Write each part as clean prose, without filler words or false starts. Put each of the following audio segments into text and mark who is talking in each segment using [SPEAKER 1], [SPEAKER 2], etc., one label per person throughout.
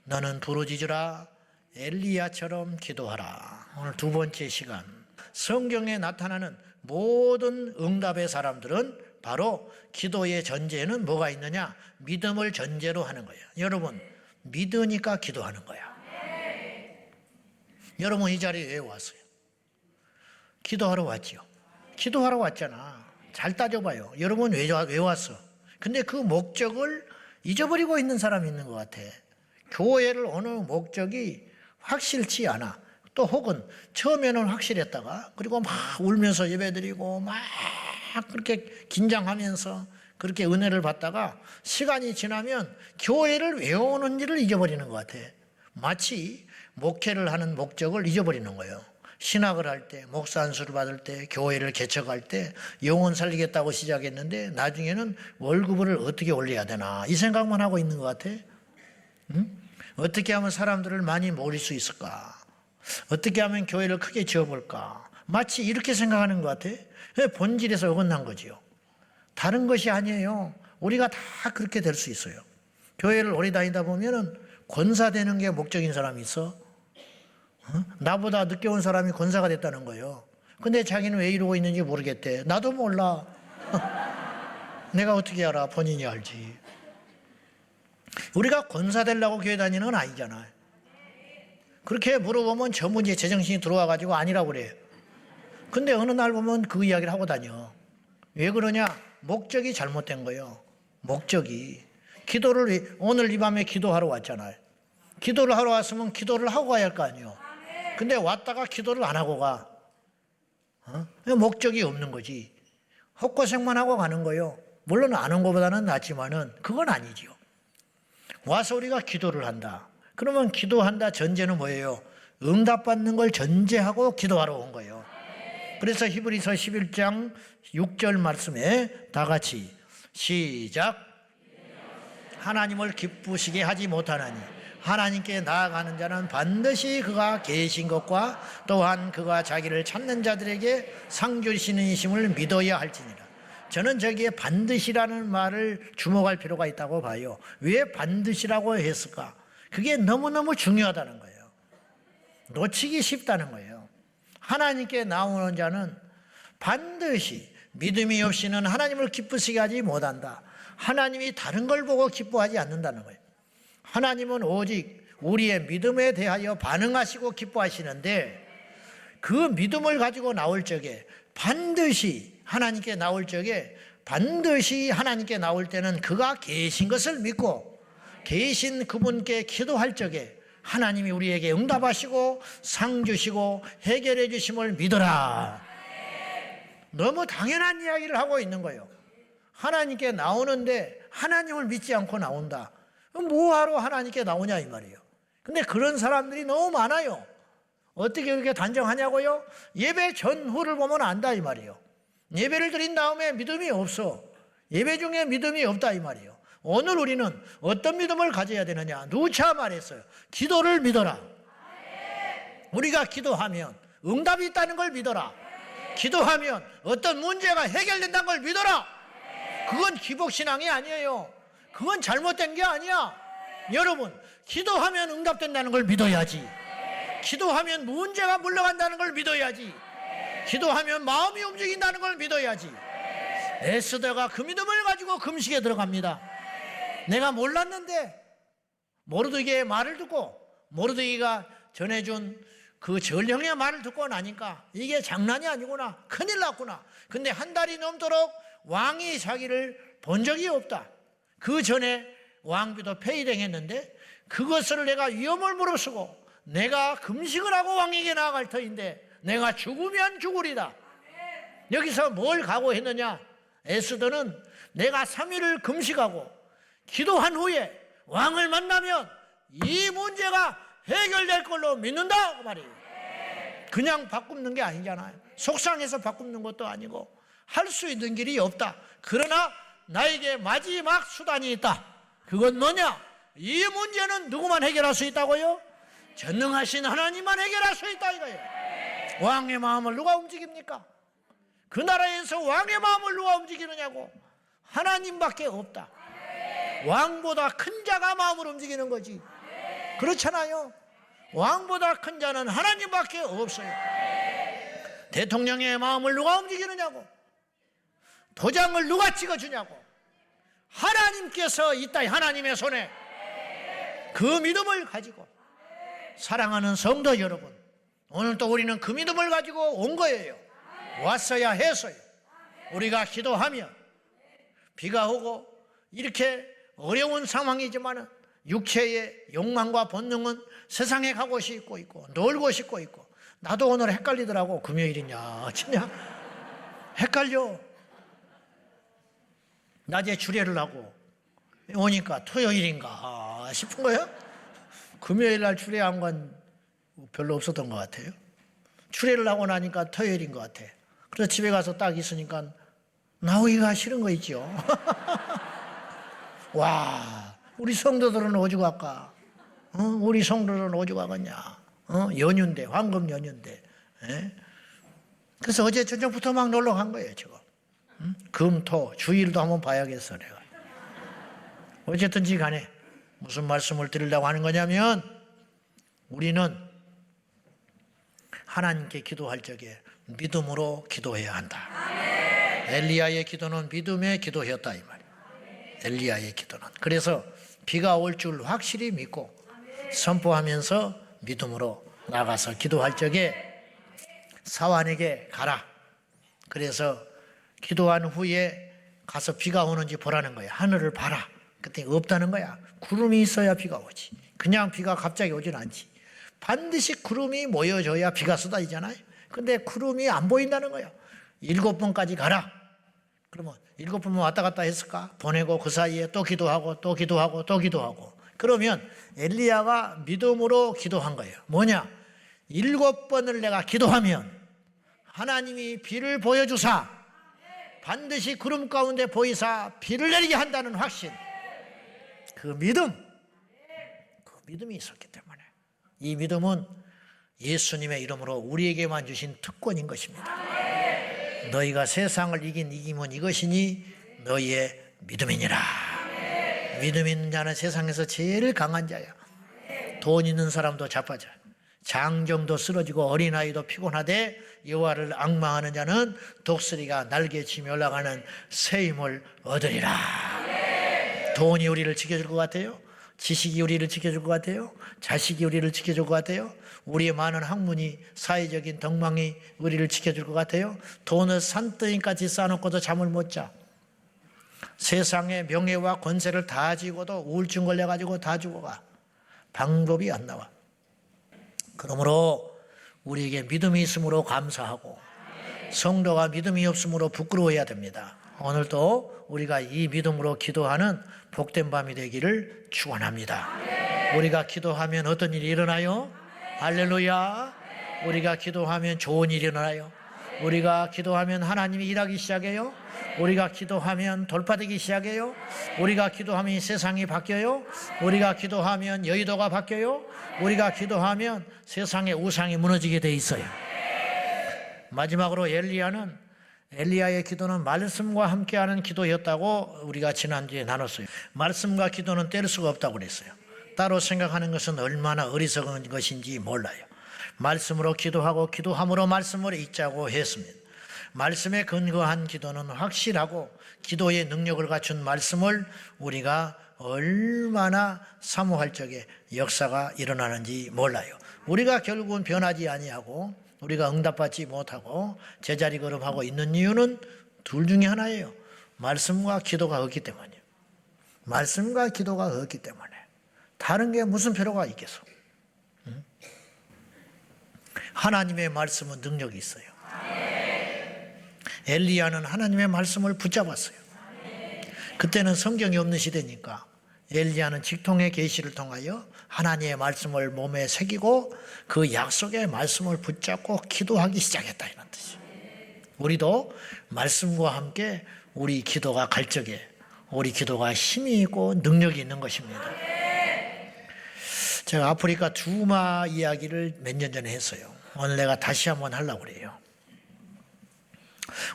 [SPEAKER 1] 너는 부르짖으라 엘리야처럼 기도하라. 오늘 두 번째 시간, 성경에 나타나는 모든 응답의 사람들은 바로 기도의 전제에는 뭐가 있느냐? 믿음을 전제로 하는 거예요. 여러분, 믿으니까 기도하는 거야. 여러분 이 자리에 왜 왔어요? 기도하러 왔지요. 기도하러 왔잖아. 잘 따져봐요. 여러분 왜 왔어? 근데 그 목적을 잊어버리고 있는 사람이 있는 것 같아. 교회를 오는 목적이 확실치 않아. 또 혹은 처음에는 확실했다가 그리고 막 울면서 예배드리고 막 그렇게 긴장하면서 그렇게 은혜를 받다가 시간이 지나면 교회를 외워오는 일을 잊어버리는 것 같아. 마치 목회를 하는 목적을 잊어버리는 거예요. 신학을 할 때, 목사 안수를 받을 때, 교회를 개척할 때 영혼 살리겠다고 시작했는데 나중에는 월급을 어떻게 올려야 되나 이 생각만 하고 있는 것 같아. 응? 어떻게 하면 사람들을 많이 모일 수 있을까? 어떻게 하면 교회를 크게 지어볼까? 마치 이렇게 생각하는 것 같아. 본질에서 어긋난 거지요. 다른 것이 아니에요. 우리가 다 그렇게 될 수 있어요. 교회를 오래 다니다 보면은 권사되는 게 목적인 사람이 있어. 나보다 늦게 온 사람이 권사가 됐다는 거예요. 근데 자기는 왜 이러고 있는지 모르겠대. 나도 몰라. 내가 어떻게 알아? 본인이 알지. 우리가 권사 되려고 교회 다니는 건 아니잖아요. 그렇게 물어보면 전문지에 제정신이 들어와가지고 아니라고 그래요. 근데 어느 날 보면 그 이야기를 하고 다녀. 왜 그러냐? 목적이 잘못된 거예요. 목적이. 오늘 이 밤에 기도하러 왔잖아요. 기도를 하러 왔으면 기도를 하고 가야 할 거 아니에요. 근데 왔다가 기도를 안 하고 가. 목적이 없는 거지. 헛고생만 하고 가는 거예요. 물론 안 온 것보다는 낫지만은 그건 아니죠. 와서 우리가 기도를 한다. 그러면 기도한다 전제는 뭐예요? 응답받는 걸 전제하고 기도하러 온 거예요. 그래서 히브리서 11장 6절 말씀에 다 같이 시작. 하나님을 기쁘시게 하지 못하나니 하나님께 나아가는 자는 반드시 그가 계신 것과 또한 그가 자기를 찾는 자들에게 상 주시는 이심을 믿어야 할지니라. 저는 저기에 반드시라는 말을 주목할 필요가 있다고 봐요. 왜 반드시라고 했을까? 그게 너무너무 중요하다는 거예요. 놓치기 쉽다는 거예요. 하나님께 나오는 자는 반드시 믿음이 없이는 하나님을 기쁘시게 하지 못한다. 하나님이 다른 걸 보고 기뻐하지 않는다는 거예요. 하나님은 오직 우리의 믿음에 대하여 반응하시고 기뻐하시는데 그 믿음을 가지고 나올 적에 반드시 하나님께 나올 적에 반드시 하나님께 나올 때는 그가 계신 것을 믿고 계신 그분께 기도할 적에 하나님이 우리에게 응답하시고 상 주시고 해결해 주심을 믿어라. 너무 당연한 이야기를 하고 있는 거예요. 하나님께 나오는데 하나님을 믿지 않고 나온다. 뭐하러 하나님께 나오냐 이 말이에요. 근데 그런 사람들이 너무 많아요. 어떻게 그렇게 단정하냐고요? 예배 전후를 보면 안다 이 말이에요. 예배를 드린 다음에 믿음이 없어. 예배 중에 믿음이 없다 이 말이에요. 오늘 우리는 어떤 믿음을 가져야 되느냐? 누차 말했어요. 기도를 믿어라. 우리가 기도하면 응답이 있다는 걸 믿어라. 기도하면 어떤 문제가 해결된다는 걸 믿어라. 그건 기복신앙이 아니에요. 그건 잘못된 게 아니야. 여러분, 기도하면 응답된다는 걸 믿어야지. 기도하면 문제가 물러간다는 걸 믿어야지. 기도하면 마음이 움직인다는 걸 믿어야지. 에스더가 그 믿음을 가지고 금식에 들어갑니다. 내가 몰랐는데 모르드게의 말을 듣고 모르드게가 전해준 그 전령의 말을 듣고 나니까 이게 장난이 아니구나. 큰일 났구나. 근데 한 달이 넘도록 왕이 자기를 본 적이 없다. 그 전에 왕비도 폐위당했는데 그것을 내가 위험을 무릅쓰고 내가 금식을 하고 왕에게 나아갈 터인데 내가 죽으면 죽으리다. 여기서 뭘 각오했느냐? 에스더는 내가 3일을 금식하고 기도한 후에 왕을 만나면 이 문제가 해결될 걸로 믿는다 그 말이에요. 그냥 바꾸는 게 아니잖아요. 속상해서 바꾸는 것도 아니고 할 수 있는 길이 없다. 그러나 나에게 마지막 수단이 있다. 그건 뭐냐? 이 문제는 누구만 해결할 수 있다고요? 전능하신 하나님만 해결할 수 있다 이거예요. 왕의 마음을 누가 움직입니까? 그 나라에서 왕의 마음을 누가 움직이느냐고? 하나님밖에 없다. 왕보다 큰 자가 마음을 움직이는 거지. 그렇잖아요. 왕보다 큰 자는 하나님밖에 없어요. 대통령의 마음을 누가 움직이느냐고, 도장을 누가 찍어주냐고. 하나님께서 있다. 하나님의 손에 그 믿음을 가지고 사랑하는 성도 여러분, 오늘 또 우리는 그 믿음을 가지고 온 거예요. 왔어야 해서요. 우리가 기도하면 비가 오고 이렇게 어려운 상황이지만 육체의 욕망과 본능은 세상에 가고 싶고 있고 놀고 싶고 있고, 나도 오늘 헷갈리더라고. 금요일이냐 아침이냐 헷갈려. 낮에 주례를 하고 오니까 토요일인가 싶은 거예요. 금요일 날 주례한 건 별로 없었던 것 같아요. 주례를 하고 나니까 토요일인 것 같아. 그래서 집에 가서 딱 있으니까 나오기가 싫은 거 있죠. 와, 우리 성도들은 오죽 할까? 우리 성도들은 오죽 하겠냐? 연휴인데, 황금 연휴인데. 그래서 어제 저녁부터 막 놀러 간 거예요, 지금. 금, 토, 주일도 한번 봐야겠어, 내가. 어쨌든지 간에 무슨 말씀을 드리려고 하는 거냐면, 우리는 하나님께 기도할 적에 믿음으로 기도해야 한다. 엘리야의 기도는 믿음의 기도였다, 이 말이에요. 엘리야의 기도는. 그래서 비가 올 줄 확실히 믿고 선포하면서 믿음으로 나가서 기도할 적에 사환에게 가라. 그래서 기도한 후에 가서 비가 오는지 보라는 거야. 하늘을 봐라. 그때 없다는 거야. 구름이 있어야 비가 오지. 그냥 비가 갑자기 오진 않지. 반드시 구름이 모여져야 비가 쏟아지잖아요. 근데 구름이 안 보인다는 거야. 7번까지 가라. 그러면 7번만 왔다 갔다 했을까? 보내고 그 사이에 또 기도하고 또 기도하고 또 기도하고. 그러면 엘리야가 믿음으로 기도한 거예요. 뭐냐? 7번을 내가 기도하면 하나님이 비를 보여주사 반드시 구름 가운데 보이사 비를 내리게 한다는 확신. 그 믿음이 있었기 때문에 이 믿음은 예수님의 이름으로 우리에게만 주신 특권인 것입니다. 너희가 세상을 이기면 이것이니 너희의 믿음이니라. 믿음 있는 자는 세상에서 제일 강한 자야. 돈 있는 사람도 자빠져, 장정도 쓰러지고 어린아이도 피곤하되 여호와를 앙망하는 자는 독수리가 날개치며 올라가는 새 힘을 얻으리라. 돈이 우리를 지켜줄 것 같아요? 지식이 우리를 지켜줄 것 같아요? 자식이 우리를 지켜줄 것 같아요? 우리의 많은 학문이, 사회적인 덕망이 우리를 지켜줄 것 같아요? 돈을 산더미까지 쌓아놓고도 잠을 못 자. 세상의 명예와 권세를 다 지고도 우울증 걸려가지고 다 죽어가. 방법이 안 나와. 그러므로 우리에게 믿음이 있으므로 감사하고 성도가 믿음이 없으므로 부끄러워해야 됩니다. 오늘도 우리가 이 믿음으로 기도하는 복된 밤이 되기를 축원합니다. 우리가 기도하면 어떤 일이 일어나요? 할렐루야. 우리가 기도하면 좋은 일이 일어나요. 우리가 기도하면 하나님이 일하기 시작해요. 우리가 기도하면 돌파되기 시작해요. 우리가 기도하면 세상이 바뀌어요. 우리가 기도하면 여의도가 바뀌어요. 우리가 기도하면 세상의 우상이 무너지게 돼 있어요. 마지막으로 엘리야의 기도는 말씀과 함께하는 기도였다고 우리가 지난주에 나눴어요. 말씀과 기도는 뗄 수가 없다고 그랬어요. 따로 생각하는 것은 얼마나 어리석은 것인지 몰라요. 말씀으로 기도하고 기도함으로 말씀을 읽자고 했습니다. 말씀에 근거한 기도는 확실하고 기도의 능력을 갖춘 말씀을 우리가 얼마나 사모할 적에 역사가 일어나는지 몰라요. 우리가 결국은 변하지 아니하고 우리가 응답받지 못하고 제자리 걸음하고 있는 이유는 둘 중에 하나예요. 말씀과 기도가 없기 때문이에요. 말씀과 기도가 없기 때문에. 다른 게 무슨 필요가 있겠어? 하나님의 말씀은 능력이 있어요. 엘리야는 하나님의 말씀을 붙잡았어요. 그때는 성경이 없는 시대니까 엘리야는 직통의 계시를 통하여 하나님의 말씀을 몸에 새기고 그 약속의 말씀을 붙잡고 기도하기 시작했다, 이런 뜻이에요. 우리도 말씀과 함께 우리 기도가 갈 적에 우리 기도가 힘이 있고 능력이 있는 것입니다. 제가 아프리카 두마 이야기를 몇 년 전에 했어요. 오늘 내가 다시 한번 하려고 그래요.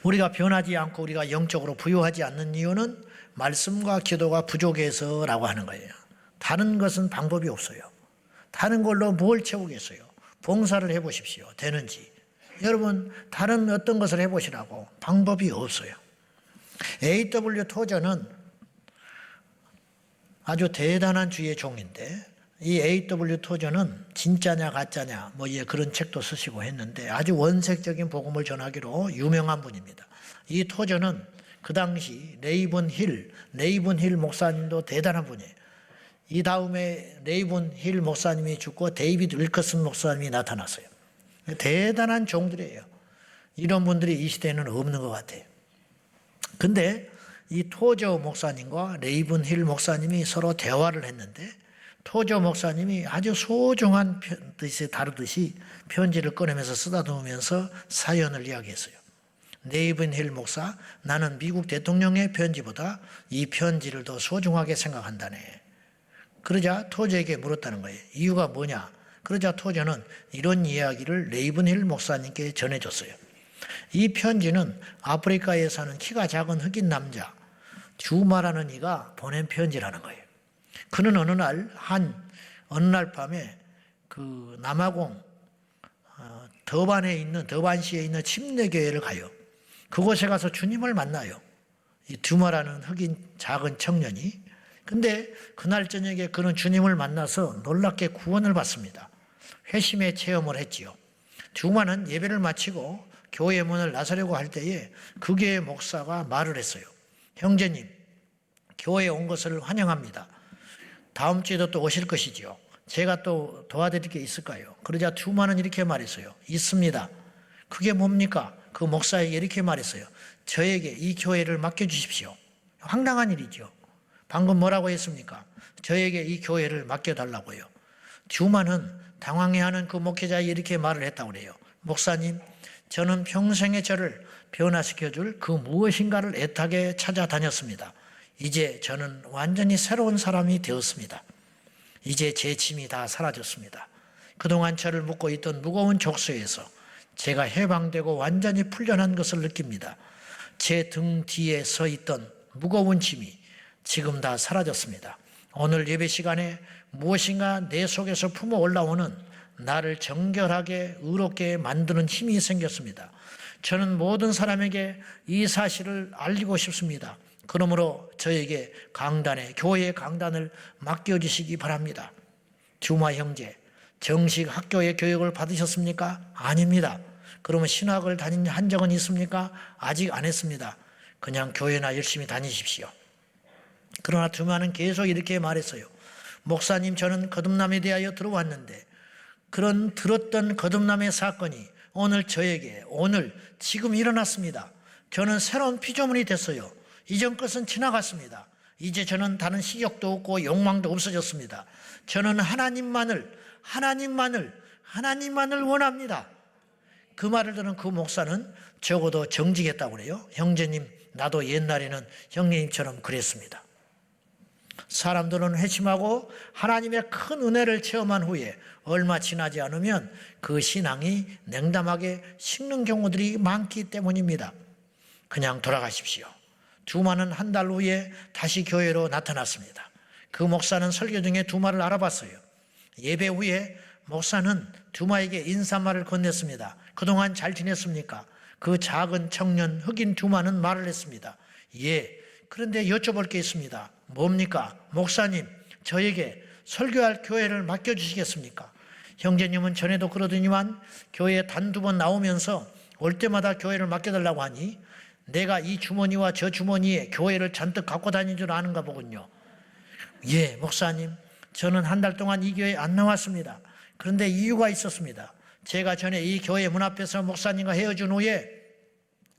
[SPEAKER 1] 우리가 변하지 않고 우리가 영적으로 부유하지 않는 이유는 말씀과 기도가 부족해서라고 하는 거예요. 다른 것은 방법이 없어요. 다른 걸로 뭘 채우겠어요? 봉사를 해보십시오. 되는지. 여러분 다른 어떤 것을 해보시라고. 방법이 없어요. A.W. 토저는 아주 대단한 주의 종인데, 이 A.W. 토저는 진짜냐 가짜냐 그런 책도 쓰시고 했는데 아주 원색적인 복음을 전하기로 유명한 분입니다. 이 토저는 그 당시 레이븐 힐 목사님도 대단한 분이에요. 이 다음에 레이븐 힐 목사님이 죽고 데이비드 윌커슨 목사님이 나타났어요. 대단한 종들이에요. 이런 분들이 이 시대에는 없는 것 같아요. 근데 이 토저 목사님과 레이븐 힐 목사님이 서로 대화를 했는데, 토저 목사님이 아주 소중한 뜻이 다루듯이 편지를 꺼내면서 쓰다듬으면서 사연을 이야기했어요. 레이븐 힐 목사, 나는 미국 대통령의 편지보다 이 편지를 더 소중하게 생각한다네. 그러자 토저에게 물었다는 거예요. 이유가 뭐냐? 그러자 토저는 이런 이야기를 레이븐 힐 목사님께 전해줬어요. 이 편지는 아프리카에 사는 키가 작은 흑인 남자 주마라는 이가 보낸 편지라는 거예요. 그는 어느 날 밤에 그 남아공 더반시에 있는 침례교회를 가요. 그곳에 가서 주님을 만나요. 이 두마라는 흑인 작은 청년이. 근데 그날 저녁에 그는 주님을 만나서 놀랍게 구원을 받습니다. 회심의 체험을 했지요. 두마는 예배를 마치고 교회 문을 나서려고 할 때에 그 교회 목사가 말을 했어요. 형제님, 교회에 온 것을 환영합니다. 다음 주에도 또 오실 것이지요. 제가 또 도와드릴 게 있을까요? 그러자 두마는 이렇게 말했어요. 있습니다. 그게 뭡니까? 그 목사에게 이렇게 말했어요. 저에게 이 교회를 맡겨주십시오. 황당한 일이죠. 방금 뭐라고 했습니까? 저에게 이 교회를 맡겨달라고요. 두마는 당황해하는 그 목회자에 이렇게 말을 했다고 그래요. 목사님, 저는 평생에 저를 변화시켜줄 그 무엇인가를 애타게 찾아다녔습니다. 이제 저는 완전히 새로운 사람이 되었습니다. 이제 제 짐이 다 사라졌습니다. 그동안 저를 묶고 있던 무거운 족쇄에서 제가 해방되고 완전히 풀려난 것을 느낍니다. 제 등 뒤에 서 있던 무거운 짐이 지금 다 사라졌습니다. 오늘 예배 시간에 무엇인가 내 속에서 품어 올라오는 나를 정결하게 의롭게 만드는 힘이 생겼습니다. 저는 모든 사람에게 이 사실을 알리고 싶습니다. 그러므로 저에게 교회 강단을 맡겨주시기 바랍니다. 두마 형제, 정식 학교의 교육을 받으셨습니까? 아닙니다. 그러면 신학을 한 적은 있습니까? 아직 안 했습니다. 그냥 교회나 열심히 다니십시오. 그러나 두마는 계속 이렇게 말했어요. 목사님, 저는 거듭남에 대하여 들어왔는데 그런 들었던 거듭남의 사건이 오늘 지금 일어났습니다. 저는 새로운 피조물이 됐어요. 이전 것은 지나갔습니다. 이제 저는 다른 식욕도 없고 욕망도 없어졌습니다. 저는 하나님만을 원합니다. 그 말을 들은 그 목사는 적어도 정직했다고 그래요. 형제님, 나도 옛날에는 형님처럼 그랬습니다. 사람들은 회심하고 하나님의 큰 은혜를 체험한 후에 얼마 지나지 않으면 그 신앙이 냉담하게 식는 경우들이 많기 때문입니다. 그냥 돌아가십시오. 두마는 한 달 후에 다시 교회로 나타났습니다. 그 목사는 설교 중에 두마를 알아봤어요. 예배 후에 목사는 두마에게 인사말을 건넸습니다. 그동안 잘 지냈습니까? 그 작은 청년 흑인 두마는 말을 했습니다. 예, 그런데 여쭤볼 게 있습니다. 뭡니까? 목사님, 저에게 설교할 교회를 맡겨주시겠습니까? 형제님은 전에도 그러더니만 교회에 단두 번 나오면서 올 때마다 교회를 맡겨달라고 하니 내가 이 주머니와 저 주머니에 교회를 잔뜩 갖고 다닌 줄 아는가 보군요. 예, 목사님, 저는 한 달 동안 이 교회에 안 나왔습니다. 그런데 이유가 있었습니다. 제가 전에 이 교회 문 앞에서 목사님과 헤어진 후에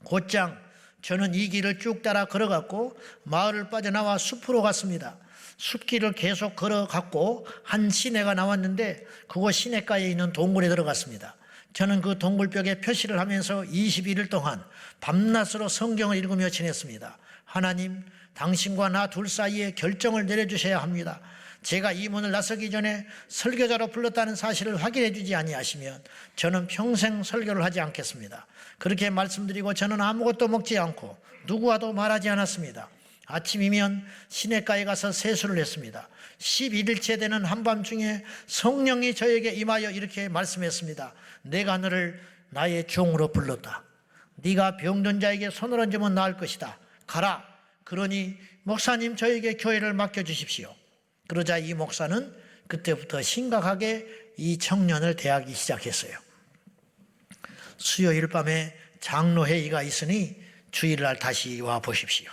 [SPEAKER 1] 곧장 저는 이 길을 쭉 따라 걸어갔고 마을을 빠져나와 숲으로 갔습니다. 숲길을 계속 걸어갔고 한 시내가 나왔는데 그곳 시내가에 있는 동굴에 들어갔습니다. 저는 그 동굴벽에 표시를 하면서 21일 동안 밤낮으로 성경을 읽으며 지냈습니다. 하나님, 당신과 나 둘 사이에 결정을 내려주셔야 합니다. 제가 이 문을 나서기 전에 설교자로 불렀다는 사실을 확인해 주지 아니하시면 저는 평생 설교를 하지 않겠습니다. 그렇게 말씀드리고 저는 아무것도 먹지 않고 누구와도 말하지 않았습니다. 아침이면 시냇가에 가서 세수를 했습니다. 11일째 되는 한밤중에 성령이 저에게 임하여 이렇게 말씀했습니다. 내가 너를 나의 종으로 불렀다. 네가 병든 자에게 손을 얹으면 나을 것이다. 가라. 그러니 목사님 저에게 교회를 맡겨주십시오. 그러자 이 목사는 그때부터 심각하게 이 청년을 대하기 시작했어요. 수요일 밤에 장로회의가 있으니 주일날 다시 와 보십시오.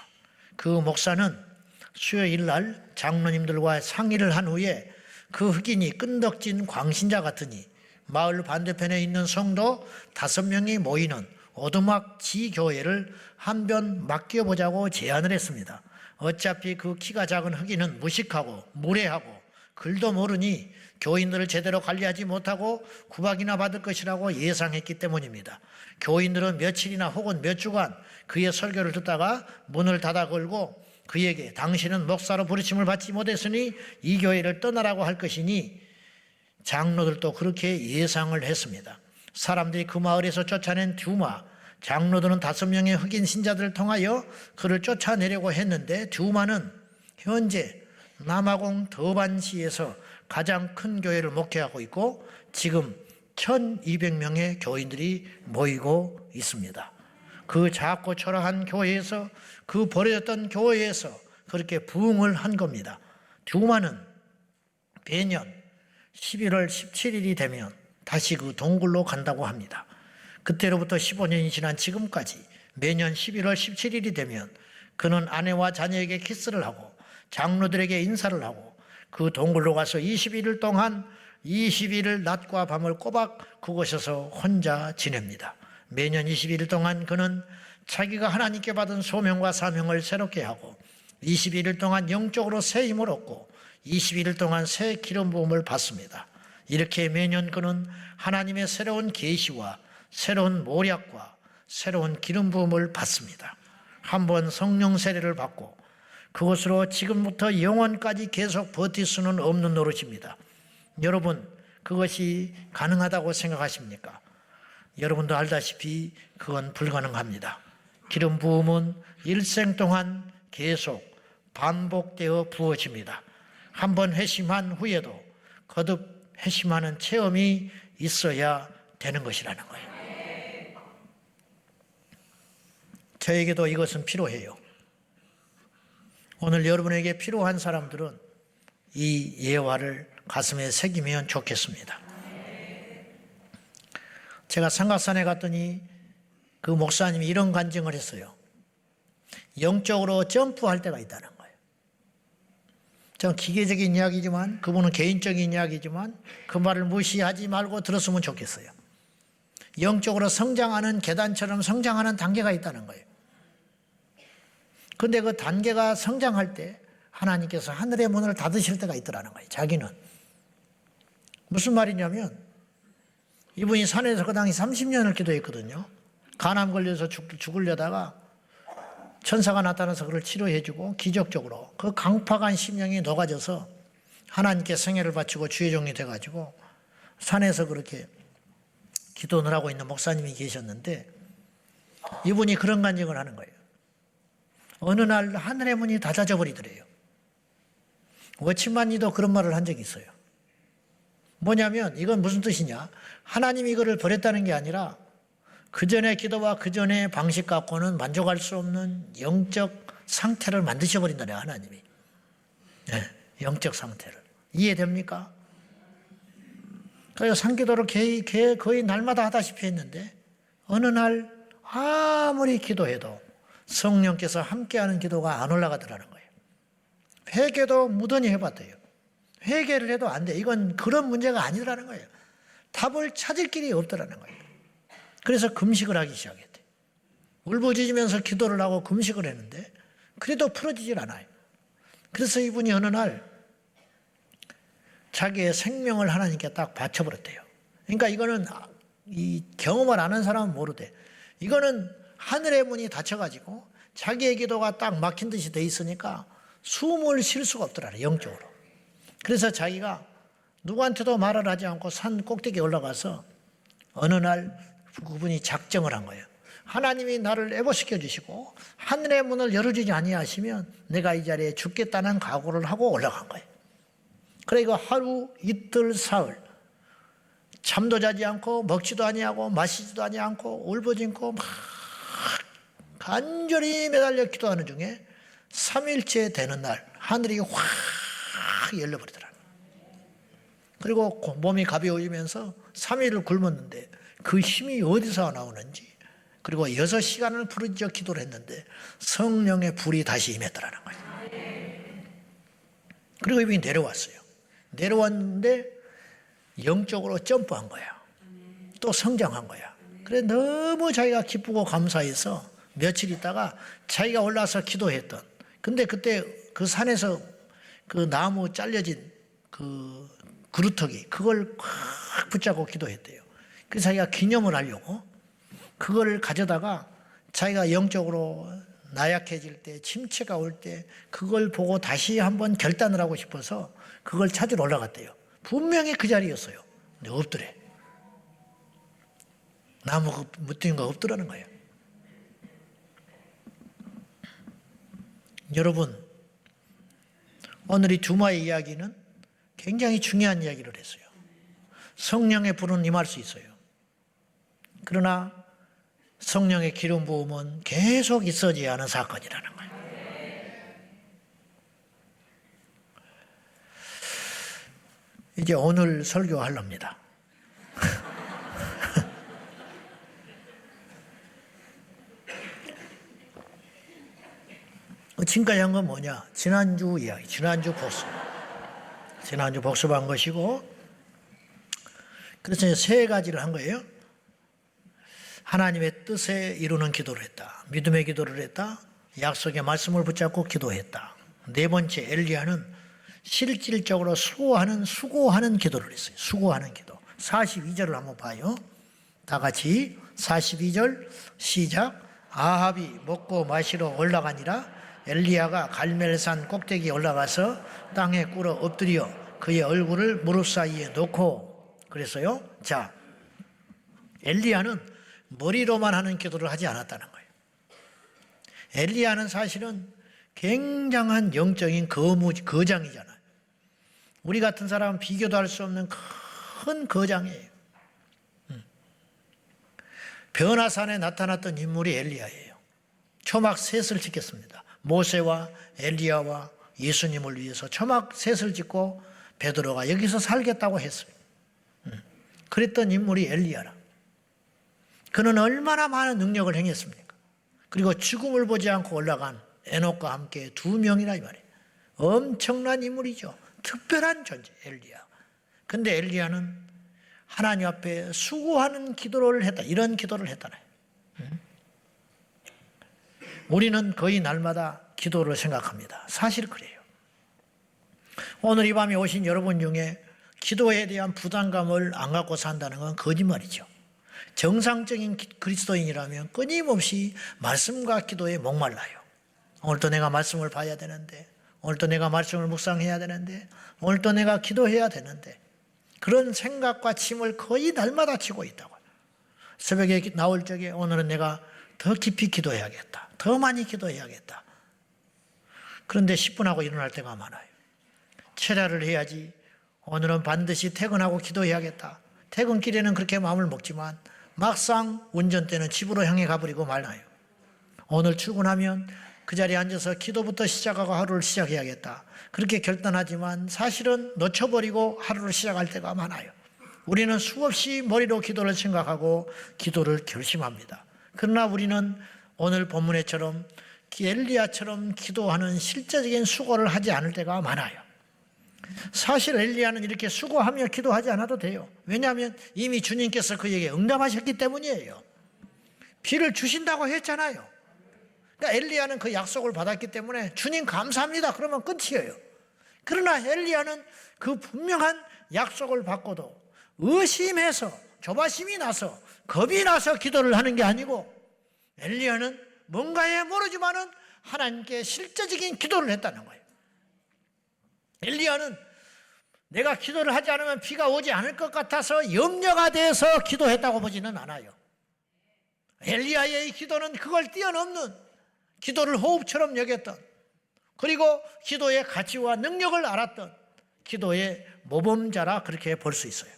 [SPEAKER 1] 그 목사는 수요일날 장로님들과 상의를 한 후에 그 흑인이 끈덕진 광신자 같으니 마을 반대편에 있는 성도 5명이 모이는 오두막 지교회를 한 번 맡겨보자고 제안을 했습니다. 어차피 그 키가 작은 흑인은 무식하고 무례하고 글도 모르니 교인들을 제대로 관리하지 못하고 구박이나 받을 것이라고 예상했기 때문입니다. 교인들은 며칠이나 혹은 몇 주간 그의 설교를 듣다가 문을 닫아 걸고 그에게 당신은 목사로 부르심을 받지 못했으니 이 교회를 떠나라고 할 것이니 장로들도 그렇게 예상을 했습니다. 사람들이 그 마을에서 쫓아낸 듀마, 장로들은 5명의 흑인 신자들을 통하여 그를 쫓아내려고 했는데 듀마는 현재 남아공 더반시에서 가장 큰 교회를 목회하고 있고 지금 1200명의 교인들이 모이고 있습니다. 그 작고 초라한 교회에서, 그 버려졌던 교회에서 그렇게 부흥을 한 겁니다. 듀마는 매년 11월 17일이 되면 다시 그 동굴로 간다고 합니다. 그때로부터 15년이 지난 지금까지 매년 11월 17일이 되면 그는 아내와 자녀에게 키스를 하고 장로들에게 인사를 하고 그 동굴로 가서 21일 동안 21일 낮과 밤을 꼬박 그곳에서 혼자 지냅니다. 매년 21일 동안 그는 자기가 하나님께 받은 소명과 사명을 새롭게 하고 21일 동안 영적으로 새 힘을 얻고 21일 동안 새 기름 부음을 받습니다. 이렇게 매년 그는 하나님의 새로운 계시와 새로운 모략과 새로운 기름 부음을 받습니다. 한번 성령 세례를 받고 그것으로 지금부터 영원까지 계속 버틸 수는 없는 노릇입니다. 여러분, 그것이 가능하다고 생각하십니까? 여러분도 알다시피 그건 불가능합니다. 기름 부음은 일생 동안 계속 반복되어 부어집니다. 한번 회심한 후에도 거듭 회심하는 체험이 있어야 되는 것이라는 거예요. 저에게도 이것은 필요해요. 오늘 여러분에게 필요한 사람들은 이 예화를 가슴에 새기면 좋겠습니다. 제가 삼각산에 갔더니 그 목사님이 이런 간증을 했어요. 영적으로 점프할 때가 있다는 거예요. 좀 기계적인 이야기지만, 그분은 개인적인 이야기지만 그 말을 무시하지 말고 들었으면 좋겠어요. 영적으로 성장하는 계단처럼 성장하는 단계가 있다는 거예요. 그런데 그 단계가 성장할 때 하나님께서 하늘의 문을 닫으실 때가 있더라는 거예요. 자기는. 무슨 말이냐면 이분이 산에서 그 당시 30년을 기도했거든요. 간암 걸려서 죽으려다가 천사가 나타나서 그를 치료해주고 기적적으로 그 강팍한 심령이 녹아져서 하나님께 생애를 바치고 주의 종이 돼가지고 산에서 그렇게 기도를 하고 있는 목사님이 계셨는데 이분이 그런 간증을 하는 거예요. 어느 날 하늘의 문이 닫아져 버리더래요. 워치만이도 그런 말을 한 적이 있어요. 뭐냐면 이건 무슨 뜻이냐? 하나님이 이거를 버렸다는 게 아니라 그 전의 기도와 그 전의 방식 갖고는 만족할 수 없는 영적 상태를 만드셔버린다네요, 하나님이. 네, 영적 상태를. 이해됩니까? 그래서 산기도를 거의 날마다 하다시피 했는데 어느 날 아무리 기도해도 성령께서 함께하는 기도가 안 올라가더라는 거예요. 회개도 무던히 해봤대요. 회개를 해도 안 돼. 이건 그런 문제가 아니더라는 거예요. 답을 찾을 길이 없더라는 거예요. 그래서 금식을 하기 시작했대요. 울부짖으면서 기도를 하고 금식을 했는데 그래도 풀어지질 않아요. 그래서 이분이 어느 날 자기의 생명을 하나님께 딱 바쳐버렸대요. 그러니까 이거는 이 경험을 안 한 사람은 모르대. 이거는 하늘의 문이 닫혀가지고 자기의 기도가 딱 막힌 듯이 돼 있으니까 숨을 쉴 수가 없더라, 영적으로. 그래서 자기가 누구한테도 말을 하지 않고 산 꼭대기에 올라가서 어느 날 그분이 작정을 한 거예요. 하나님이 나를 애보시켜 주시고 하늘의 문을 열어주지 아니하시면 내가 이 자리에 죽겠다는 각오를 하고 올라간 거예요. 그리고 하루 이틀 사흘 잠도 자지 않고 먹지도 아니하고 마시지도 아니하고 울부짖고 막 간절히 매달려 기도하는 중에 3일째 되는 날 하늘이 확 열려버리더라. 그리고 몸이 가벼워지면서 3일을 굶었는데 그 힘이 어디서 나오는지, 그리고 6시간을 부르짖어 기도를 했는데 성령의 불이 다시 임했더라는 거예요. 그리고 이분이 내려왔어요. 내려왔는데 영적으로 점프한 거야. 또 성장한 거야. 그래 너무 자기가 기쁘고 감사해서 며칠 있다가 자기가 올라서 기도했던, 근데 그때 그 산에서 그 나무 잘려진 그 그루터기 그걸 꽉 붙잡고 기도했대요. 그래서 자기가 기념을 하려고 그걸 가져다가 자기가 영적으로 나약해질 때, 침체가 올 때 그걸 보고 다시 한번 결단을 하고 싶어서 그걸 찾으러 올라갔대요. 분명히 그 자리였어요. 근데 없더래. 나무 묶인 거 없더라는 거예요. 여러분, 오늘 이 두마의 이야기는 굉장히 중요한 이야기를 했어요. 성령의 불은 임할 수 있어요. 그러나 성령의 기름 부음은 계속 있어져야 하는 사건이라는 거예요. 이제 오늘 설교하렵니다. 지금까지 한 건 뭐냐? 지난주 이야기, 지난주 복습한 것이고, 그래서 3가지를 한 거예요. 하나님의 뜻에 이루는 기도를 했다. 믿음의 기도를 했다. 약속의 말씀을 붙잡고 기도했다. 4번째, 엘리야는 실질적으로 수고하는 기도를 했어요. 수고하는 기도. 42절을 한번 봐요. 다 같이 42절 시작. 아합이 먹고 마시러 올라가니라. 엘리야가 갈멜산 꼭대기에 올라가서 땅에 꿇어 엎드려 그의 얼굴을 무릎 사이에 놓고 그랬어요. 자, 엘리야는 머리로만 하는 기도를 하지 않았다는 거예요. 엘리야는 사실은 굉장한 영적인 거장이잖아요. 우리 같은 사람은 비교도 할 수 없는 큰 거장이에요. 변화산에 나타났던 인물이 엘리야예요. 초막 셋을 짓겠습니다. 모세와 엘리야와 예수님을 위해서 초막 셋을 짓고 베드로가 여기서 살겠다고 했어요. 그랬던 인물이 엘리야라. 그는 얼마나 많은 능력을 행했습니까? 그리고 죽음을 보지 않고 올라간 에녹과 함께 2명이라 이 말이에요. 엄청난 인물이죠. 특별한 존재, 엘리야. 근데 엘리야는 하나님 앞에 수고하는 기도를 했다. 이런 기도를 했다네. 우리는 거의 날마다 기도를 생각합니다. 사실 그래요. 오늘 이 밤에 오신 여러분 중에 기도에 대한 부담감을 안 갖고 산다는 건 거짓말이죠. 정상적인 그리스도인이라면 끊임없이 말씀과 기도에 목말라요. 오늘도 내가 말씀을 봐야 되는데, 오늘도 내가 말씀을 묵상해야 되는데, 오늘도 내가 기도해야 되는데, 그런 생각과 침을 거의 날마다 치고 있다고요. 새벽에 나올 적에 오늘은 내가 더 깊이 기도해야겠다. 더 많이 기도해야겠다. 그런데 10분 하고 일어날 때가 많아요. 철야를 해야지. 오늘은 반드시 퇴근하고 기도해야겠다. 퇴근길에는 그렇게 마음을 먹지만 막상 운전대는 집으로 향해 가버리고 말아요. 오늘 출근하면 그 자리에 앉아서 기도부터 시작하고 하루를 시작해야겠다. 그렇게 결단하지만 사실은 놓쳐버리고 하루를 시작할 때가 많아요. 우리는 수없이 머리로 기도를 생각하고 기도를 결심합니다. 그러나 우리는 오늘 본문에처럼 엘리야처럼 기도하는 실제적인 수고를 하지 않을 때가 많아요. 사실 엘리야는 이렇게 수고하며 기도하지 않아도 돼요. 왜냐하면 이미 주님께서 그에게 응답하셨기 때문이에요. 비를 주신다고 했잖아요. 그러니까 엘리야는 그 약속을 받았기 때문에 주님 감사합니다. 그러면 끝이에요. 그러나 엘리야는 그 분명한 약속을 받고도 의심해서 조바심이 나서 겁이 나서 기도를 하는 게 아니고 엘리야는 뭔가에 모르지만은 하나님께 실제적인 기도를 했다는 거예요. 엘리야는 내가 기도를 하지 않으면 비가 오지 않을 것 같아서 염려가 돼서 기도했다고 보지는 않아요. 엘리야의 기도는 그걸 뛰어넘는 기도를 호흡처럼 여겼던, 그리고 기도의 가치와 능력을 알았던, 기도의 모범자라 그렇게 볼 수 있어요.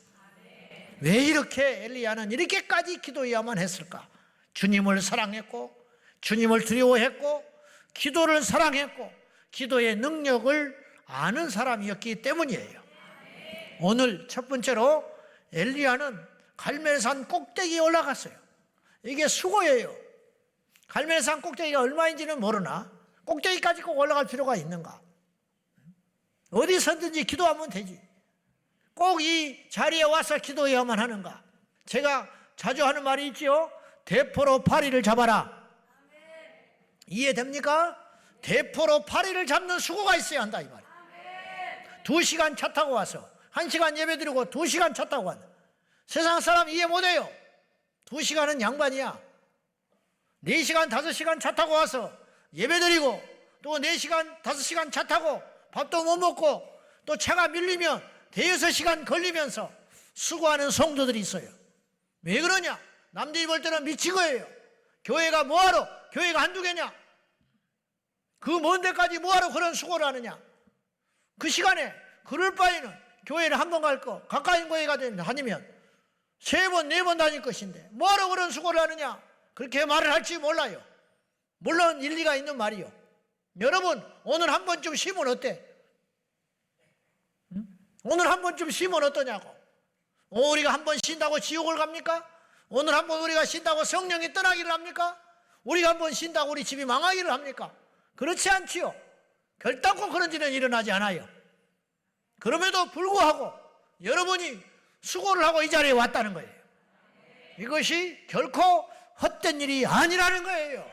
[SPEAKER 1] 왜 이렇게 엘리야는 이렇게까지 기도해야만 했을까? 주님을 사랑했고, 주님을 두려워했고, 기도를 사랑했고, 기도의 능력을 아는 사람이었기 때문이에요. 오늘 첫 번째로 엘리야는 갈멜산 꼭대기에 올라갔어요. 이게 수고예요. 갈멜산 꼭대기가 얼마인지는 모르나 꼭대기까지 꼭 올라갈 필요가 있는가? 어디서든지 기도하면 되지. 꼭 이 자리에 와서 기도해야만 하는가? 제가 자주 하는 말이 있지요. 대포로 파리를 잡아라. 이해됩니까? 대포로 파리를 잡는 수고가 있어야 한다 이 말이에요. 2시간 차 타고 와서 1시간 예배드리고 2시간 차 타고 왔다. 세상 사람 이해 못해요. 2시간은 양반이야. 4시간 5시간 차 타고 와서 예배드리고 또 4시간 5시간 차 타고 밥도 못 먹고 또 차가 밀리면 대여섯 시간 걸리면서 수고하는 성도들이 있어요. 왜 그러냐? 남들이 볼 때는 미친 거예요. 교회가 뭐하러? 교회가 한두 개냐? 그 먼 데까지 뭐하러 그런 수고를 하느냐? 그 시간에 그럴 바에는 교회를 한 번 갈 거, 가까운 교회가 다니면 3번, 4번 다닐 것인데 뭐하러 그런 수고를 하느냐? 그렇게 말을 할지 몰라요. 물론 일리가 있는 말이요. 여러분, 오늘 한 번쯤 쉬면 어때? 오늘 한 번쯤 쉬면 어떠냐고. 우리가 한 번 쉰다고 지옥을 갑니까? 오늘 한 번 우리가 쉰다고 성령이 떠나기를 합니까? 우리가 한 번 쉰다고 우리 집이 망하기를 합니까? 그렇지 않지요. 결단코 그런 일은 일어나지 않아요. 그럼에도 불구하고 여러분이 수고를 하고 이 자리에 왔다는 거예요. 이것이 결코 헛된 일이 아니라는 거예요.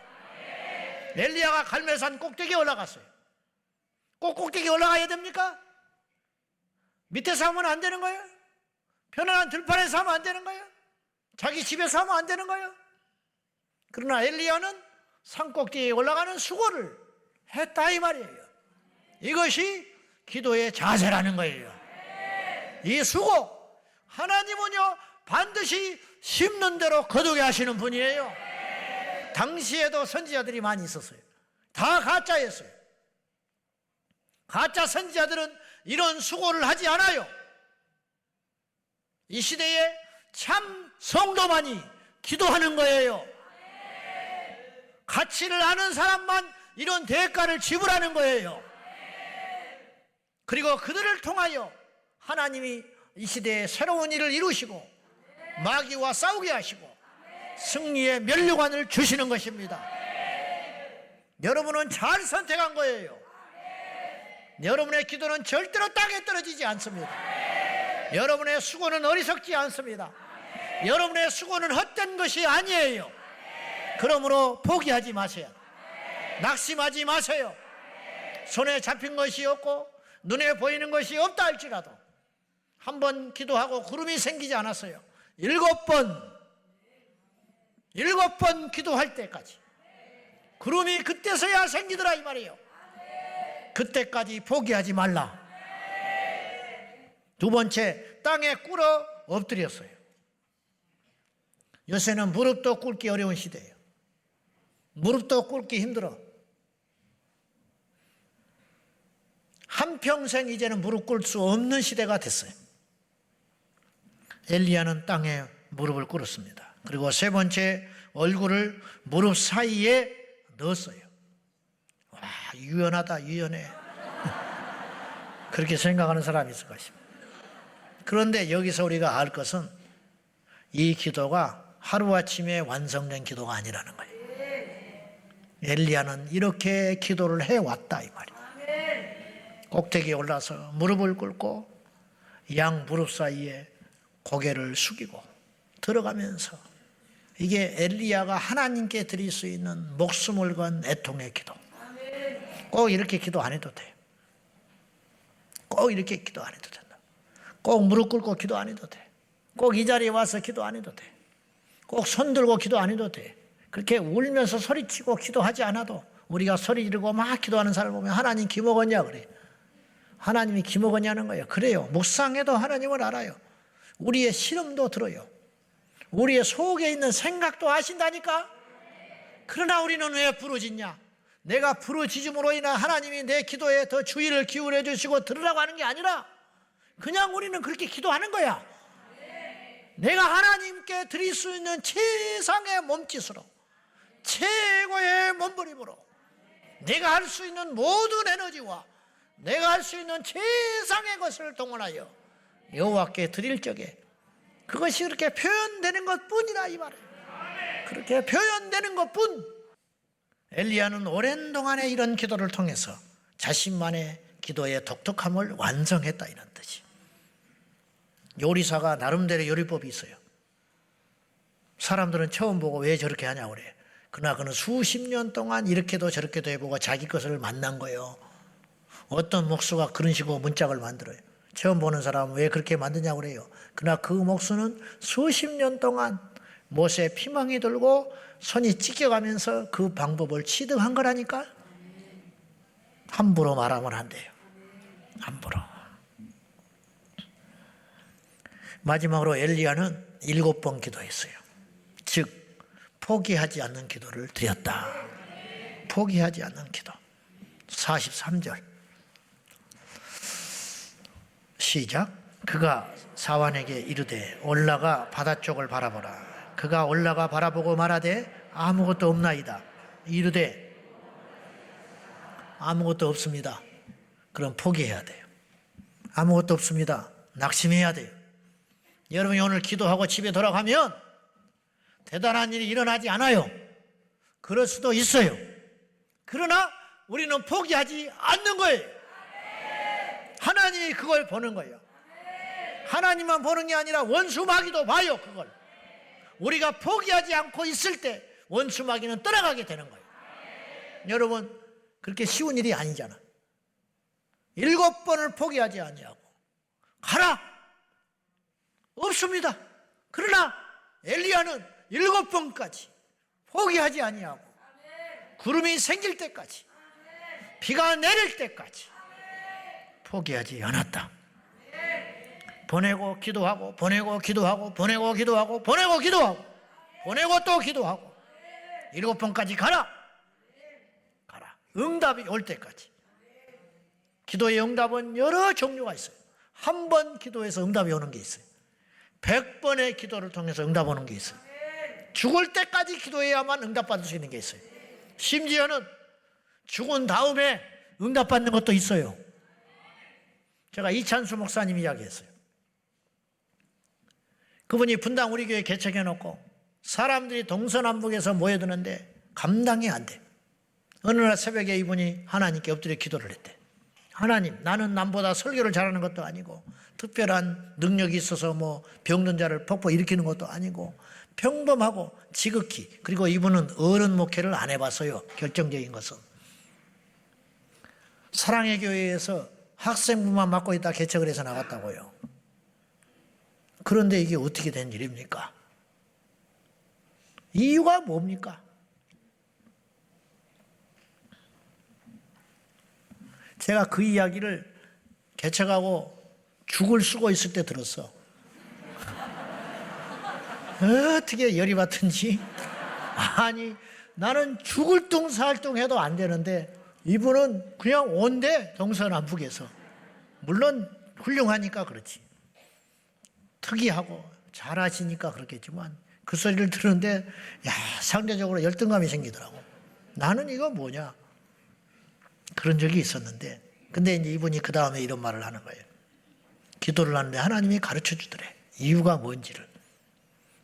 [SPEAKER 1] 엘리야가 갈멜산 꼭대기에 올라갔어요. 꼭 꼭대기에 올라가야 됩니까? 밑에서 하면 안 되는 거예요? 편안한 들판에서 하면 안 되는 거예요? 자기 집에서 하면 안 되는 거예요? 그러나 엘리야는 산 꼭대기에 올라가는 수고를 했다 이 말이에요. 이것이 기도의 자세라는 거예요. 이 수고, 하나님은요 반드시 심는 대로 거두게 하시는 분이에요. 당시에도 선지자들이 많이 있었어요. 다 가짜였어요. 가짜 선지자들은 이런 수고를 하지 않아요. 이 시대에 참 성도만이 기도하는 거예요. 가치를 아는 사람만 이런 대가를 지불하는 거예요. 그리고 그들을 통하여 하나님이 이 시대에 새로운 일을 이루시고 마귀와 싸우게 하시고 승리의 면류관을 주시는 것입니다. 여러분은 잘 선택한 거예요. 여러분의 기도는 절대로 땅에 떨어지지 않습니다. 여러분의 수고는 어리석지 않습니다. 여러분의 수고는 헛된 것이 아니에요. 그러므로 포기하지 마세요. 낙심하지 마세요. 손에 잡힌 것이 없고 눈에 보이는 것이 없다 할지라도 한 번 기도하고 구름이 생기지 않았어요. 7번 기도할 때까지 구름이 그때서야 생기더라 이 말이에요. 그때까지 포기하지 말라. 두 번째, 땅에 꿇어 엎드렸어요. 요새는 무릎도 꿇기 어려운 시대예요. 무릎도 꿇기 힘들어. 한평생 이제는 무릎 꿇을 수 없는 시대가 됐어요. 엘리야는 땅에 무릎을 꿇었습니다. 그리고 세 번째, 얼굴을 무릎 사이에 넣었어요. 와, 유연하다, 유연해. 그렇게 생각하는 사람이 있을 것입니다. 그런데 여기서 우리가 알 것은 이 기도가 하루아침에 완성된 기도가 아니라는 거예요. 엘리야는 이렇게 기도를 해왔다 이 말이에요. 꼭대기에 올라서 무릎을 꿇고 양 무릎 사이에 고개를 숙이고 들어가면서 이게 엘리야가 하나님께 드릴 수 있는 목숨을 건 애통의 기도. 꼭 이렇게 기도 안 해도 돼. 꼭 이렇게 기도 안 해도 된다. 꼭 무릎 꿇고 기도 안 해도 돼. 꼭 이 자리에 와서 기도 안 해도 돼. 꼭 손 들고 기도 안 해도 돼. 그렇게 울면서 소리치고 기도하지 않아도 우리가 소리 지르고 막 기도하는 사람을 보면 하나님 기 먹었냐 그래. 하나님이 기 먹었냐는 거예요. 그래요. 묵상해도 하나님을 알아요. 우리의 시름도 들어요. 우리의 속에 있는 생각도 아신다니까. 그러나 우리는 왜 부르짖냐? 내가 부르짖음으로 인해 하나님이 내 기도에 더 주의를 기울여 주시고 들으라고 하는 게 아니라 그냥 우리는 그렇게 기도하는 거야. 내가 하나님께 드릴 수 있는 최상의 몸짓으로, 최고의 몸부림으로, 내가 할 수 있는 모든 에너지와 내가 할 수 있는 최상의 것을 동원하여 여호와께 드릴 적에 그것이 그렇게 표현되는 것뿐이라 이 말이에요. 그렇게 표현되는 것뿐. 엘리야는 오랜 동안의 이런 기도를 통해서 자신만의 기도의 독특함을 완성했다 이런 뜻이. 요리사가 나름대로 요리법이 있어요. 사람들은 처음 보고 왜 저렇게 하냐고 그래. 그러나 그는 수십 년 동안 이렇게도 저렇게도 해보고 자기 것을 만난 거예요. 어떤 목수가 그런 식으로 문짝을 만들어요. 처음 보는 사람은 왜 그렇게 만드냐고 그래요. 그러나 그 목수는 수십 년 동안 못에 피멍이 들고 손이 찢겨가면서 그 방법을 취득한 거라니까. 함부로 말하면 안 돼요. 함부로. 마지막으로 엘리야는 7번 기도했어요. 즉 포기하지 않는 기도를 드렸다. 포기하지 않는 기도. 43절 시작. 그가 사환에게 이르되 올라가 바다 쪽을 바라보라. 그가 올라가 바라보고 말하되 아무것도 없나이다. 이르되 아무것도 없습니다. 그럼 포기해야 돼요. 아무것도 없습니다. 낙심해야 돼요. 여러분이 오늘 기도하고 집에 돌아가면 대단한 일이 일어나지 않아요. 그럴 수도 있어요. 그러나 우리는 포기하지 않는 거예요. 하나님이 그걸 보는 거예요. 하나님만 보는 게 아니라 원수 마귀도 봐요. 그걸 우리가 포기하지 않고 있을 때 원수 마귀는 떠나가게 되는 거예요. 여러분 그렇게 쉬운 일이 아니잖아. 7번을 포기하지 아니하고 가라. 없습니다. 그러나 엘리야는 7번까지 포기하지 아니하고 구름이 생길 때까지 비가 내릴 때까지 포기하지 않았다. 보내고 기도하고 보내고 기도하고 보내고 기도하고 보내고 기도하고 보내고 또 기도하고 7번까지 가라. 가라. 응답이 올 때까지. 기도의 응답은 여러 종류가 있어요. 한 번 기도해서 응답이 오는 게 있어요. 100번의 기도를 통해서 응답 오는 게 있어요. 죽을 때까지 기도해야만 응답받을 수 있는 게 있어요. 심지어는 죽은 다음에 응답받는 것도 있어요. 제가 이찬수 목사님 이야기했어요. 그분이 분당 우리 교회 개척해놓고 사람들이 동서남북에서 모여드는데 감당이 안 돼. 어느 날 새벽에 이분이 하나님께 엎드려 기도를 했대. 하나님, 나는 남보다 설교를 잘하는 것도 아니고 특별한 능력이 있어서 뭐 병든 자를 폭포 일으키는 것도 아니고 평범하고 지극히, 그리고 이분은 어른 목회를 안 해봤어요. 결정적인 것은 사랑의 교회에서 학생부만 맡고 있다 개척을 해서 나갔다고요. 그런데 이게 어떻게 된 일입니까? 이유가 뭡니까? 제가 그 이야기를 개척하고 죽을 쓰고 있을 때 들었어. 어떻게 열이 받든지. 아니 나는 죽을 둥 살 둥 해도 안 되는데 이분은 그냥 온대. 동서남북에서. 물론 훌륭하니까 그렇지. 특이하고 잘하시니까 그렇겠지만 그 소리를 들었는데 야, 상대적으로 열등감이 생기더라고. 나는 이거 뭐냐. 그런 적이 있었는데, 근데 이제 이분이 그 다음에 이런 말을 하는 거예요. 기도를 하는데 하나님이 가르쳐 주더래. 이유가 뭔지를.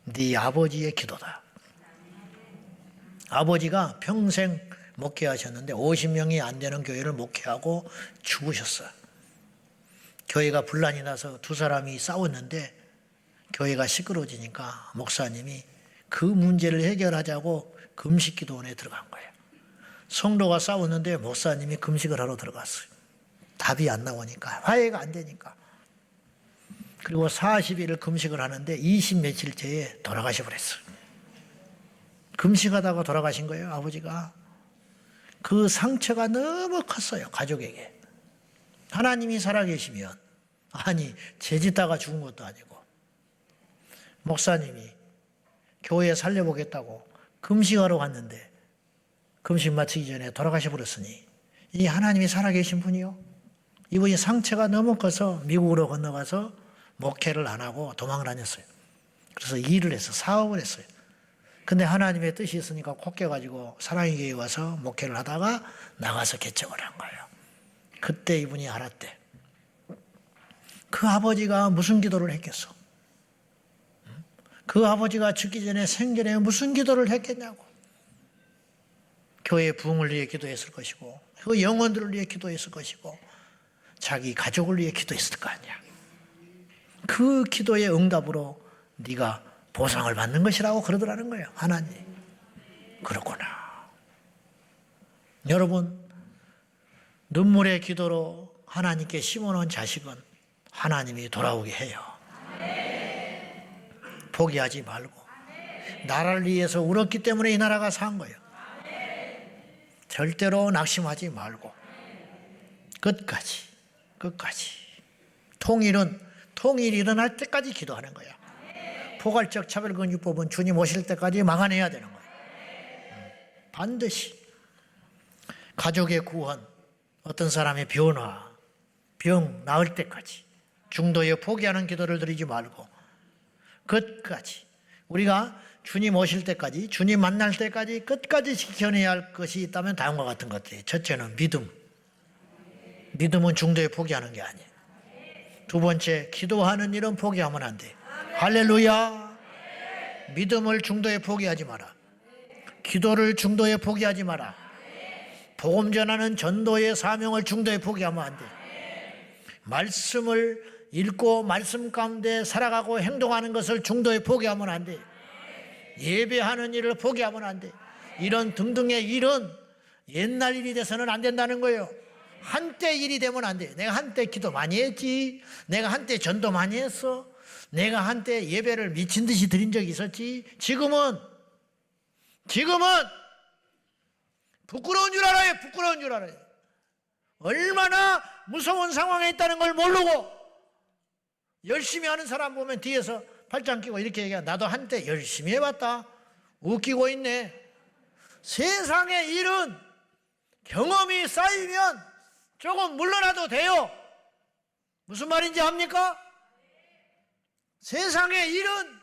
[SPEAKER 1] 네 아버지의 기도다. 아버지가 평생 목회하셨는데 50명이 안 되는 교회를 목회하고 죽으셨어요. 교회가 분란이 나서 두 사람이 싸웠는데 교회가 시끄러워지니까 목사님이 그 문제를 해결하자고 금식기도원에 들어간 거예요. 성도가 싸웠는데 목사님이 금식을 하러 들어갔어요. 답이 안 나오니까, 화해가 안 되니까. 그리고 40일을 금식을 하는데 20 며칠째에 돌아가셔 버렸어요. 금식하다가 돌아가신 거예요, 아버지가. 그 상처가 너무 컸어요, 가족에게. 하나님이 살아계시면, 아니 죄짓다가 죽은 것도 아니고 목사님이 교회 살려보겠다고 금식하러 갔는데 금식 마치기 전에 돌아가셔 버렸으니 이 하나님이 살아계신 분이요, 이분이 상처가 너무 커서 미국으로 건너가서 목회를 안 하고 도망을 다녔어요. 그래서 일을 해서 사업을 했어요. 근데 하나님의 뜻이 있으니까 꼭 깨가지고 사랑의 교회에 와서 목회를 하다가 나가서 개척을 한 거예요. 그때 이분이 알았대. 그 아버지가 무슨 기도를 했겠어? 그 아버지가 죽기 전에 생전에 무슨 기도를 했겠냐고. 교회 부흥을 위해 기도했을 것이고, 그 영혼들을 위해 기도했을 것이고, 자기 가족을 위해 기도했을 거 아니야. 그 기도의 응답으로 네가 보상을 받는 것이라고 그러더라는 거예요. 하나님. 그렇구나. 여러분, 눈물의 기도로 하나님께 심어놓은 자식은 하나님이 돌아오게 해요. 포기하지 말고. 나라를 위해서 울었기 때문에 이 나라가 산 거예요. 절대로 낙심하지 말고 끝까지 통일이 일어날 때까지 기도하는 거야. 포괄적 차별금지법은 주님 오실 때까지 막아내야 되는 거예요. 반드시. 가족의 구원, 어떤 사람의 변화, 병 나을 때까지 중도에 포기하는 기도를 드리지 말고 끝까지 우리가 주님 오실 때까지, 주님 만날 때까지 끝까지 지켜내야 할 것이 있다면 다음과 같은 것들이, 첫째는 믿음. 믿음은 중도에 포기하는 게 아니에요. 두 번째, 기도하는 일은 포기하면 안 돼. 할렐루야. 믿음을 중도에 포기하지 마라. 기도를 중도에 포기하지 마라. 복음 전하는 전도의 사명을 중도에 포기하면 안 돼. 말씀을 읽고 말씀 가운데 살아가고 행동하는 것을 중도에 포기하면 안 돼. 예배하는 일을 포기하면 안 돼. 이런 등등의 일은 옛날 일이 돼서는 안 된다는 거예요. 한때 일이 되면 안 돼. 내가 한때 기도 많이 했지. 내가 한때 전도 많이 했어. 내가 한때 예배를 미친 듯이 드린 적이 있었지. 지금은 부끄러운 줄 알아요. 부끄러운 줄 알아요. 얼마나 무서운 상황에 있다는 걸 모르고 열심히 하는 사람 보면 뒤에서 팔짱 끼고 이렇게 얘기해. 나도 한때 열심히 해봤다. 웃기고 있네. 세상의 일은 경험이 쌓이면 조금 물러나도 돼요. 무슨 말인지 압니까? 세상의 일은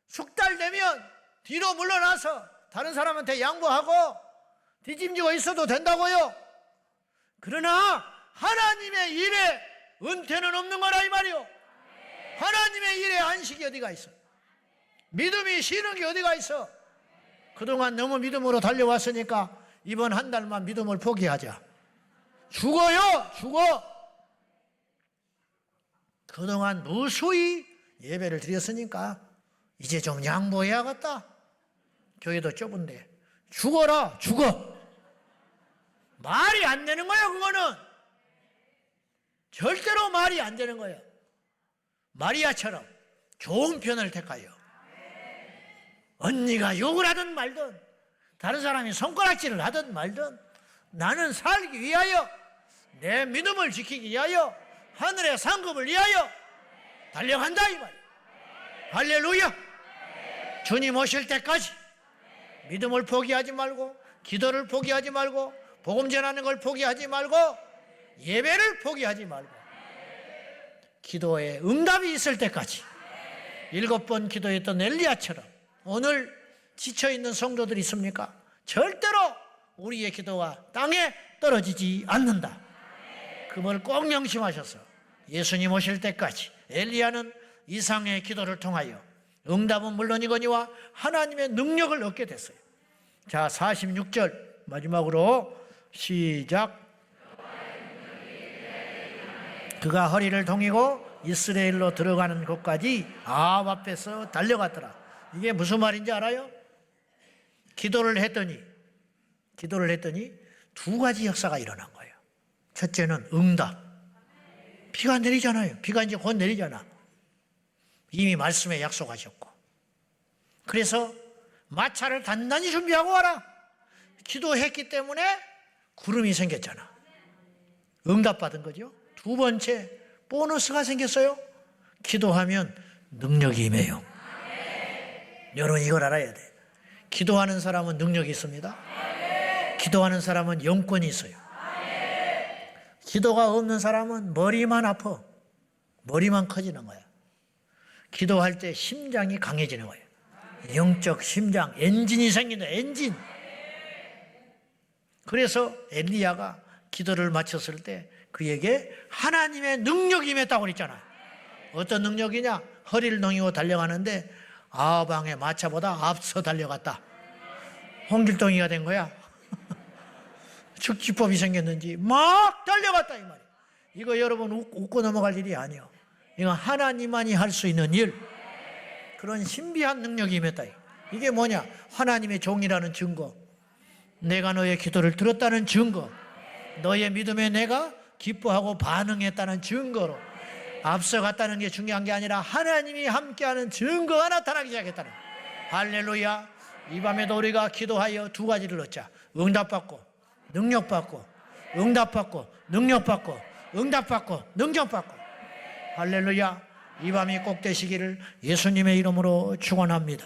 [SPEAKER 1] 숙달되면 뒤로 물러나서 다른 사람한테 양보하고 뒤짐지고 있어도 된다고요. 그러나 하나님의 일에 은퇴는 없는 거라 이 말이요. 하나님의 일에 안식이 어디가 있어? 믿음이 쉬는 게 어디가 있어? 그동안 너무 믿음으로 달려왔으니까 이번 한 달만 믿음을 포기하자. 죽어요. 죽어. 그동안 무수히 예배를 드렸으니까 이제 좀 양보해야겠다. 교회도 좁은데 죽어라. 죽어. 말이 안 되는 거야. 그거는 절대로 말이 안 되는 거예요. 마리아처럼 좋은 편을 택하여 언니가 욕을 하든 말든 다른 사람이 손가락질을 하든 말든 나는 살기 위하여 내 믿음을 지키기 위하여 하늘의 상급을 위하여 달려간다 이 말이에요. 할렐루야. 주님 오실 때까지 믿음을 포기하지 말고 기도를 포기하지 말고 복음 전하는 걸 포기하지 말고 예배를 포기하지 말고 기도에 응답이 있을 때까지 7번 기도했던 엘리야처럼 오늘 지쳐있는 성도들이 있습니까? 절대로 우리의 기도가 땅에 떨어지지 않는다. 그걸 꼭 명심하셔서 예수님 오실 때까지 엘리야는 이상의 기도를 통하여 응답은 물론이거니와 하나님의 능력을 얻게 됐어요. 자, 46절 마지막으로 시작. 그가 허리를 동이고 이스라엘로 들어가는 곳까지 아합 앞에서 달려갔더라. 이게 무슨 말인지 알아요? 기도를 했더니 두 가지 역사가 일어난 거예요. 첫째는 응답. 비가 내리잖아요. 비가 이제 곧 내리잖아. 이미 말씀에 약속하셨고. 그래서 마차를 단단히 준비하고 와라. 기도했기 때문에 구름이 생겼잖아. 응답받은 거죠. 두 번째, 보너스가 생겼어요. 기도하면 능력이 임해요. 여러분 이걸 알아야 돼. 기도하는 사람은 능력이 있습니다. 기도하는 사람은 영권이 있어요. 기도가 없는 사람은 머리만 아파. 머리만 커지는 거야. 기도할 때 심장이 강해지는 거예요. 영적 심장, 엔진이 생긴다, 엔진. 그래서 엘리야가 기도를 마쳤을 때 그에게 하나님의 능력이 임했다고 그랬잖아요. 어떤 능력이냐? 허리를 넘기고 달려가는데 아방의 마차보다 앞서 달려갔다. 홍길동이가 된 거야. 축지법이 생겼는지 막 달려갔다 이 말이에요. 이거 여러분 웃고 넘어갈 일이 아니에요. 이건 하나님만이 할 수 있는 일. 그런 신비한 능력이 임했다. 이게 뭐냐? 하나님의 종이라는 증거. 내가 너의 기도를 들었다는 증거. 너의 믿음에 내가 기뻐하고 반응했다는 증거로 앞서갔다는 게 중요한 게 아니라 하나님이 함께하는 증거가 나타나기 시작했다는 거예요. 할렐루야. 이 밤에도 우리가 기도하여 두 가지를 얻자. 응답받고 능력받고, 응답받고 능력받고, 응답받고 능력받고. 할렐루야. 이 밤이 꼭 되시기를 예수님의 이름으로 축원합니다.